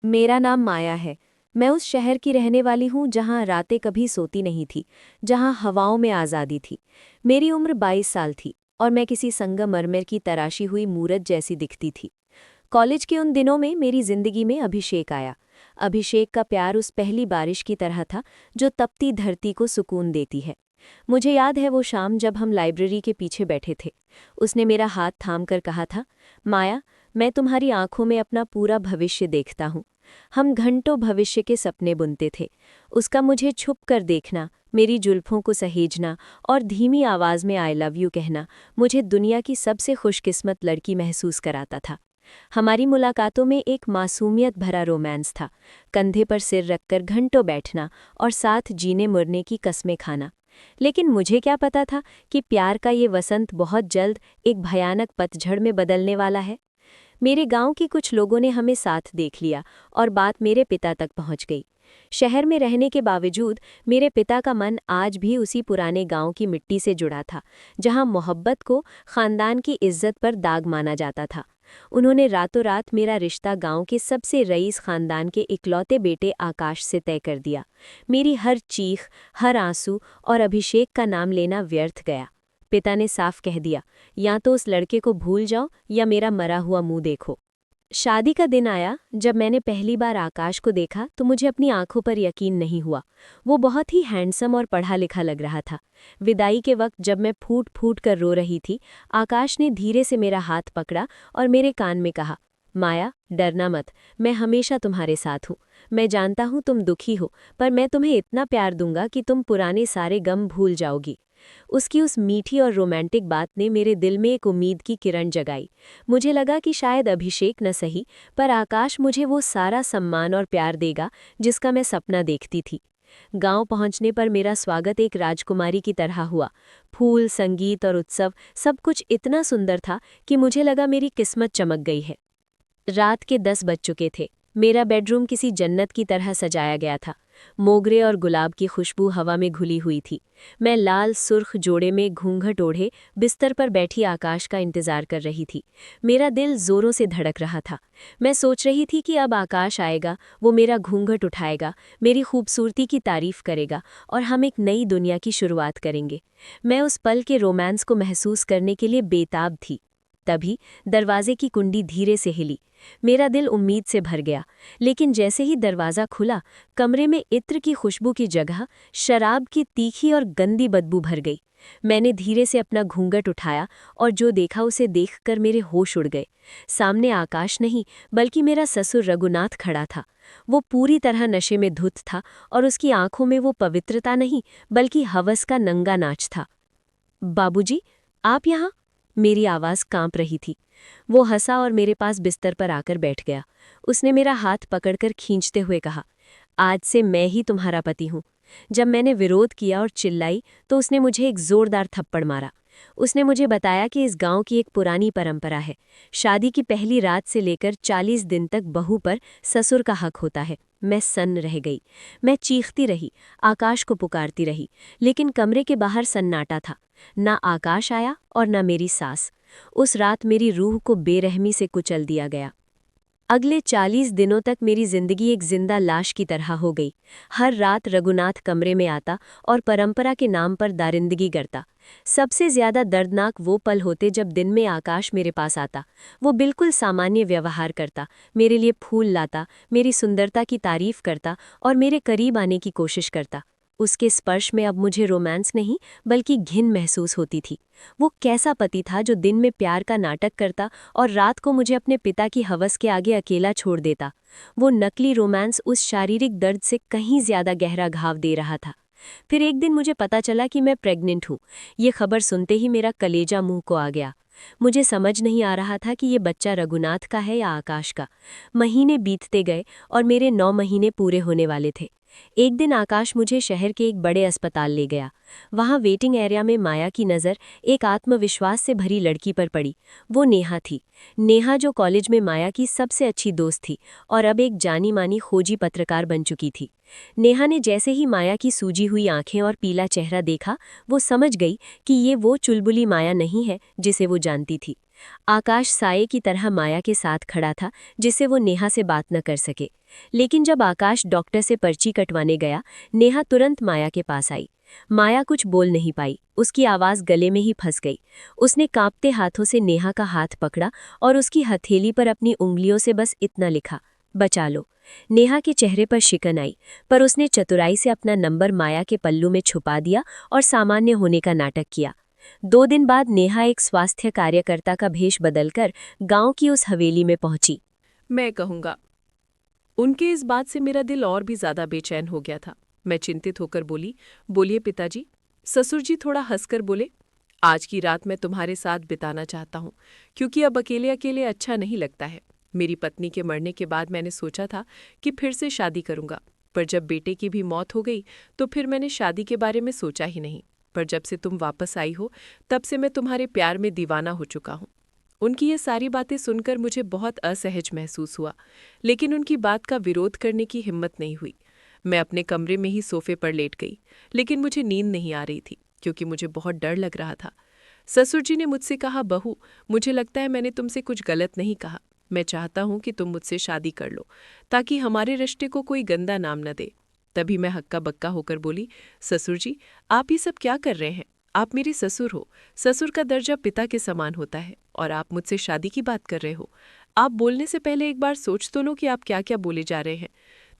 मेरा नाम माया है। मैं उस शहर की रहने वाली हूँ जहाँ रातें कभी सोती नहीं थी, जहाँ हवाओं में आज़ादी थी। मेरी उम्र 22 साल थी और मैं किसी संगमरमर की तराशी हुई मूरत जैसी दिखती थी। कॉलेज के उन दिनों में मेरी जिंदगी में अभिषेक आया। अभिषेक का प्यार उस पहली बारिश की तरह था जो तपती धरती को सुकून देती है। मुझे याद है वो शाम जब हम लाइब्रेरी के पीछे बैठे थे। उसने मेरा हाथ थामकर कहा था, माया, मैं तुम्हारी आंखों में अपना पूरा भविष्य देखता हूँ। हम घंटों भविष्य के सपने बुनते थे। उसका मुझे छुप कर देखना, मेरी जुल्फों को सहेजना और धीमी आवाज़ में आई लव यू कहना मुझे दुनिया की सबसे खुशकिस्मत लड़की महसूस कराता था। हमारी मुलाकातों में एक मासूमियत भरा रोमांस था। कंधे पर सिर रखकर घंटों बैठना और साथ जीने मरने की कस्में खाना। लेकिन मुझे क्या पता था कि प्यार का ये वसंत बहुत जल्द एक भयानक पतझड़ में बदलने वाला है। मेरे गांव के कुछ लोगों ने हमें साथ देख लिया और बात मेरे पिता तक पहुंच गई। शहर में रहने के बावजूद मेरे पिता का मन आज भी उसी पुराने गांव की मिट्टी से जुड़ा था, जहां मोहब्बत को खानदान की इज्जत पर दाग माना जाता था। उन्होंने रातों रात मेरा रिश्ता गांव के सबसे रईस खानदान के इकलौते बेटे आकाश से तय कर दिया। मेरी हर चीख, हर आंसू और अभिषेक का नाम लेना व्यर्थ गया। पिता ने साफ कह दिया, या तो उस लड़के को भूल जाओ या मेरा मरा हुआ मुंह देखो। शादी का दिन आया। जब मैंने पहली बार आकाश को देखा तो मुझे अपनी आंखों पर यकीन नहीं हुआ। वो बहुत ही हैंडसम और पढ़ा लिखा लग रहा था। विदाई के वक्त जब मैं फूट फूट कर रो रही थी, आकाश ने धीरे से मेरा हाथ पकड़ा और मेरे कान में कहा, माया, डरना मत, मैं हमेशा तुम्हारे साथ हूँ। मैं जानता हूँ तुम दुखी हो, पर मैं तुम्हें इतना प्यार दूंगा कि तुम पुराने सारे गम भूल जाओगी। उसकी उस मीठी और रोमांटिक बात ने मेरे दिल में एक उम्मीद की किरण जगाई। मुझे लगा कि शायद अभिषेक न सही, पर आकाश मुझे वो सारा सम्मान और प्यार देगा जिसका मैं सपना देखती थी। गांव पहुंचने पर मेरा स्वागत एक राजकुमारी की तरह हुआ। फूल, संगीत और उत्सव, सब कुछ इतना सुंदर था कि मुझे लगा मेरी किस्मत चमक गई है। रात के 10 बज चुके थे। मेरा बेडरूम किसी जन्नत की तरह सजाया गया था। मोगरे और गुलाब की खुशबू हवा में घुली हुई थी। मैं लाल सुर्ख जोड़े में घूंघट ओढ़े बिस्तर पर बैठी आकाश का इंतजार कर रही थी। मेरा दिल जोरों से धड़क रहा था। मैं सोच रही थी कि अब आकाश आएगा, वो मेरा घूंघट उठाएगा, मेरी खूबसूरती की तारीफ करेगा और हम एक नई दुनिया की शुरुआत करेंगे। मैं उस पल के रोमांस को महसूस करने के लिए बेताब थी। तभी दरवाजे की कुंडी धीरे से हिली। मेरा दिल उम्मीद से भर गया, लेकिन जैसे ही दरवाज़ा खुला, कमरे में इत्र की खुशबू की जगह शराब की तीखी और गंदी बदबू भर गई। मैंने धीरे से अपना घूंघट उठाया और जो देखा उसे देखकर मेरे होश उड़ गए। सामने आकाश नहीं, बल्कि मेरा ससुर रघुनाथ खड़ा था। वो पूरी तरह नशे में धुत था और उसकी आंखों में वो पवित्रता नहीं, बल्कि हवस का नंगा नाच था। बाबूजी, आप यहाँ? मेरी आवाज़ कांप रही थी। वो हंसा और मेरे पास बिस्तर पर आकर बैठ गया। उसने मेरा हाथ पकड़कर खींचते हुए कहा, आज से मैं ही तुम्हारा पति हूँ। जब मैंने विरोध किया और चिल्लाई तो उसने मुझे एक जोरदार थप्पड़ मारा। उसने मुझे बताया कि इस गांव की एक पुरानी परंपरा है। शादी की पहली रात से लेकर 40 दिन तक बहू पर ससुर का हक होता है। मैं सन्न रह गई। मैं चीखती रही, आकाश को पुकारती रही, लेकिन कमरे के बाहर सन्नाटा था। ना आकाश आया और ना मेरी सास। उस रात मेरी रूह को बेरहमी से कुचल दिया गया। अगले 40 दिनों तक मेरी जिंदगी एक जिंदा लाश की तरह हो गई। हर रात रघुनाथ कमरे में आता और परंपरा के नाम पर दारिंदगी करता। सबसे ज्यादा दर्दनाक वो पल होते जब दिन में आकाश मेरे पास आता। वो बिल्कुल सामान्य व्यवहार करता, मेरे लिए फूल लाता, मेरी सुंदरता की तारीफ करता और मेरे करीब आने की कोशिश करता। उसके स्पर्श में अब मुझे रोमांस नहीं, बल्कि घिन महसूस होती थी। वो कैसा पति था जो दिन में प्यार का नाटक करता और रात को मुझे अपने पिता की हवस के आगे अकेला छोड़ देता। वो नकली रोमांस उस शारीरिक दर्द से कहीं ज्यादा गहरा घाव दे रहा था। फिर एक दिन मुझे पता चला कि मैं प्रेग्नेंट हूँ। ये खबर सुनते ही मेरा कलेजा मुंह को आ गया। मुझे समझ नहीं आ रहा था कि ये बच्चा रघुनाथ का है या आकाश का। महीने बीतते गए और मेरे 9 महीने पूरे होने वाले थे। एक दिन आकाश मुझे शहर के एक बड़े अस्पताल ले गया। वहाँ वेटिंग एरिया में माया की नज़र एक आत्मविश्वास से भरी लड़की पर पड़ी। वो नेहा थी। नेहा जो कॉलेज में माया की सबसे अच्छी दोस्त थी और अब एक जानी मानी खोजी पत्रकार बन चुकी थी। नेहा ने जैसे ही माया की सूजी हुई आंखें और पीला चेहरा देखा, वो समझ गई कि ये वो चुलबुली माया नहीं है जिसे वो जानती थी। आकाश साये की तरह माया के साथ खड़ा था, जिससे वो नेहा से बात न कर सके। लेकिन जब आकाश डॉक्टर से पर्ची कटवाने गया, नेहा तुरंत माया के पास आई। माया कुछ बोल नहीं पाई, उसकी आवाज़ गले में ही फंस गई। उसने कांपते हाथों से नेहा का हाथ पकड़ा और उसकी हथेली पर अपनी उंगलियों से बस इतना लिखा, बचा लो। नेहा के चेहरे पर शिकन आई, पर उसने चतुराई से अपना नंबर माया के पल्लू में छुपा दिया और सामान्य होने का नाटक किया। 2 दिन बाद नेहा एक स्वास्थ्य कार्यकर्ता का भेष बदलकर गांव की उस हवेली में पहुंची। मैं कहूँगा, उनके इस बात से मेरा दिल और भी ज्यादा बेचैन हो गया था। मैं चिंतित होकर बोली, बोलिए पिताजी। ससुर जी थोड़ा हंसकर बोले, आज की रात मैं तुम्हारे साथ बिताना चाहता हूँ, क्योंकि अब अकेले अकेले अच्छा नहीं लगता है। मेरी पत्नी के मरने के बाद मैंने सोचा था कि फिर से शादी करूंगा, पर जब बेटे की भी मौत हो गई तो फिर मैंने शादी के बारे में सोचा ही नहीं। पर जब से तुम वापस आई हो, तब से मैं तुम्हारे प्यार में दीवाना हो चुका हूँ। उनकी ये सारी बातें सुनकर मुझे बहुत असहज महसूस हुआ, लेकिन उनकी बात का विरोध करने की हिम्मत नहीं हुई। मैं अपने कमरे में ही सोफे पर लेट गई, लेकिन मुझे नींद नहीं आ रही थी, क्योंकि मुझे बहुत डर लग रहा था। ससुर जी ने मुझसे कहा, बहू, मुझे लगता है मैंने तुमसे कुछ गलत नहीं कहा। मैं चाहता हूँ कि तुम मुझसे शादी कर लो, ताकि हमारे रिश्ते को कोई गंदा नाम न दे। तभी मैं हक्का बक्का होकर बोली, ससुर जी, आप ये सब क्या कर रहे हैं? आप मेरे ससुर हो। ससुर का दर्जा पिता के समान होता है, और आप मुझसे शादी की बात कर रहे हो। आप बोलने से पहले एक बार सोच तो लो कि आप क्या क्या बोले जा रहे हैं।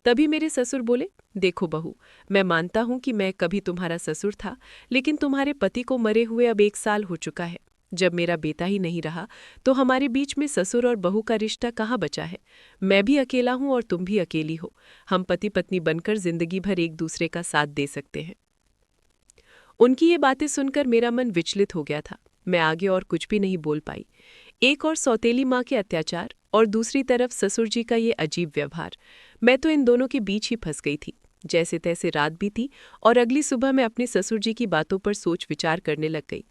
तभी मेरे ससुर बोले, देखो बहू, मैं मानता हूं कि मैं कभी तुम्हारा ससुर था, लेकिन तुम्हारे पति को मरे हुए अब 1 साल हो चुका है। जब मेरा बेटा ही नहीं रहा तो हमारे बीच में ससुर और बहू का रिश्ता कहाँ बचा है? मैं भी अकेला हूं और तुम भी अकेली हो। हम पति पत्नी बनकर जिंदगी भर एक दूसरे का साथ दे सकते हैं। उनकी ये बातें सुनकर मेरा मन विचलित हो गया था। मैं आगे और कुछ भी नहीं बोल पाई। एक और सौतेली माँ के अत्याचार और दूसरी तरफ ससुर जी का ये अजीब व्यवहार। मैं तो इन दोनों के बीच ही फंस गई थी। जैसे तैसे रात बीती और अगली सुबह मैं अपने ससुर जी की बातों पर सोच विचार करने लग गई।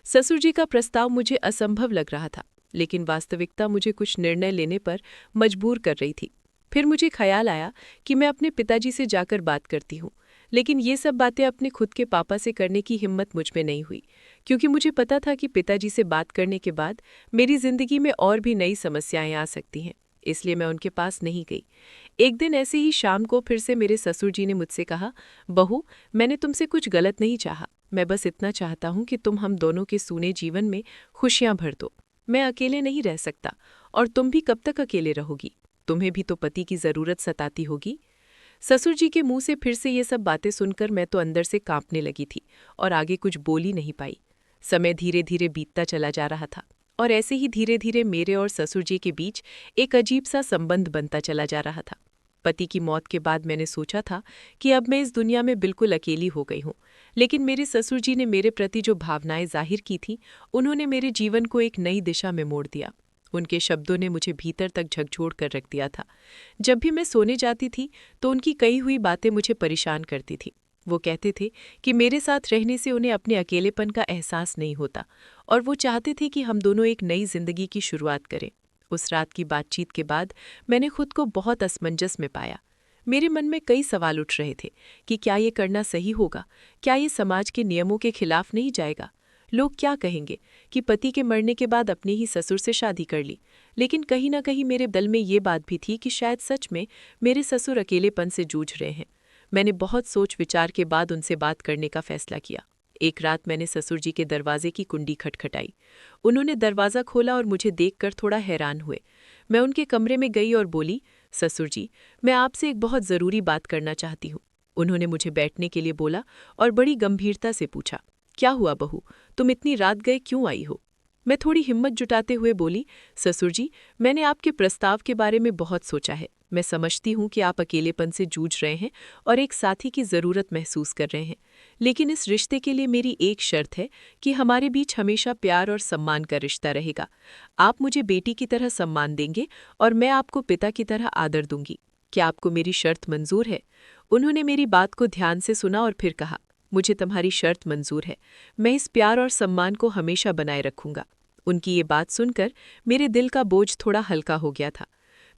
ससुर जी का प्रस्ताव मुझे असंभव लग रहा था, लेकिन वास्तविकता मुझे कुछ निर्णय लेने पर मजबूर कर रही थी। फिर मुझे ख्याल आया कि मैं अपने पिताजी से जाकर बात करती हूँ, लेकिन ये सब बातें अपने खुद के पापा से करने की हिम्मत मुझ में नहीं हुई, क्योंकि मुझे पता था कि पिताजी से बात करने के बाद मेरी जिंदगी में और भी नई समस्याएं आ सकती हैं। इसलिए मैं उनके पास नहीं गई। एक दिन ऐसे ही शाम को फिर से मेरे ससुर जी ने मुझसे कहा, बहू, मैंने तुमसे कुछ गलत नहीं चाहा। मैं बस इतना चाहता हूँ कि तुम हम दोनों के सूने जीवन में खुशियां भर दो। मैं अकेले नहीं रह सकता, और तुम भी कब तक अकेले रहोगी? तुम्हें भी तो पति की जरूरत सताती होगी। ससुर जी के मुंह से फिर से ये सब बातें सुनकर मैं तो अंदर से कांपने लगी थी और आगे कुछ बोल ही नहीं पाई। समय धीरे धीरे बीतता चला जा रहा था, और ऐसे ही धीरे धीरे मेरे और ससुर जी के बीच एक अजीब सा संबंध बनता चला जा रहा था। पति की मौत के बाद मैंने सोचा था कि अब मैं इस दुनिया में बिल्कुल अकेली हो गई हूँ, लेकिन मेरे ससुर जी ने मेरे प्रति जो भावनाएं जाहिर की थी, उन्होंने मेरे जीवन को एक नई दिशा में मोड़ दिया। उनके शब्दों ने मुझे भीतर तक झकझोर कर रख दिया था। जब भी मैं सोने जाती थी तो उनकी कही हुई बातें मुझे परेशान करती थी। वो कहते थे कि मेरे साथ रहने से उन्हें अपने अकेलेपन का एहसास नहीं होता, और वो चाहते थे कि हम दोनों एक नई जिंदगी की शुरुआत करें। उस रात की बातचीत के बाद मैंने खुद को बहुत असमंजस में पाया। मेरे मन में कई सवाल उठ रहे थे कि क्या ये करना सही होगा? क्या ये समाज के नियमों के खिलाफ नहीं जाएगा? लोग क्या कहेंगे कि पति के मरने के बाद अपने ही ससुर से शादी कर ली? लेकिन कहीं ना कहीं मेरे दिल में ये बात भी थी कि शायद सच में मेरे ससुर अकेलेपन से जूझ रहे हैं। मैंने बहुत सोच विचार के बाद उनसे बात करने का फैसला किया। एक रात मैंने ससुर जी के दरवाजे की कुंडी खटखटाई। उन्होंने दरवाज़ा खोला और मुझे देखकर थोड़ा हैरान हुए। मैं उनके कमरे में गई और बोली, ससुर जी, मैं आपसे एक बहुत ज़रूरी बात करना चाहती हूँ। उन्होंने मुझे बैठने के लिए बोला और बड़ी गंभीरता से पूछा, क्या हुआ बहू, तुम इतनी रात गए क्यों आई हो? मैं थोड़ी हिम्मत जुटाते हुए बोली, ससुर जी, मैंने आपके प्रस्ताव के बारे में बहुत सोचा है। मैं समझती हूँ कि आप अकेलेपन से जूझ रहे हैं और एक साथी की ज़रूरत महसूस कर रहे हैं, लेकिन इस रिश्ते के लिए मेरी एक शर्त है कि हमारे बीच हमेशा प्यार और सम्मान का रिश्ता रहेगा। आप मुझे बेटी की तरह सम्मान देंगे और मैं आपको पिता की तरह आदर दूंगी। क्या आपको मेरी शर्त मंजूर है? उन्होंने मेरी बात को ध्यान से सुना और फिर कहा, मुझे तुम्हारी शर्त मंजूर है। मैं इस प्यार और सम्मान को हमेशा बनाए रखूंगा। उनकी ये बात सुनकर मेरे दिल का बोझ थोड़ा हल्का हो गया था।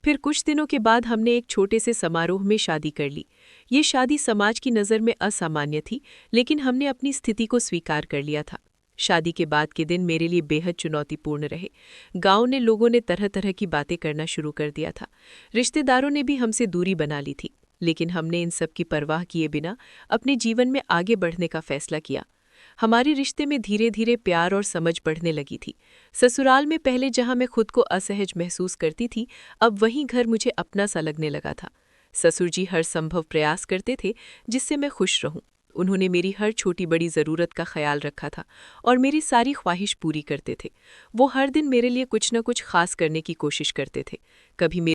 फिर कुछ दिनों के बाद हमने एक छोटे से समारोह में शादी कर ली। ये शादी समाज की नज़र में असामान्य थी, लेकिन हमने अपनी स्थिति को स्वीकार कर लिया था। शादी के बाद के दिन मेरे लिए बेहद चुनौतीपूर्ण रहे। गांव ने लोगों ने तरह तरह की बातें करना शुरू कर दिया था। रिश्तेदारों ने भी हमसे दूरी बना ली थी, लेकिन हमने इन सब की परवाह किए बिना अपने जीवन में आगे बढ़ने का फैसला किया। हमारे रिश्ते में धीरे धीरे प्यार और समझ बढ़ने लगी थी। ससुराल में पहले जहां मैं खुद को असहज महसूस करती थी, अब वहीं घर मुझे अपना सा लगने लगा था। ससुर जी हर संभव प्रयास करते थे जिससे मैं खुश रहूं। उन्होंने मेरी हर छोटी बड़ी ज़रूरत का ख्याल रखा था और मेरी सारी ख्वाहिश पूरी करते थे। वो हर दिन मेरे लिए कुछ न कुछ खास करने की कोशिश करते थे। कभी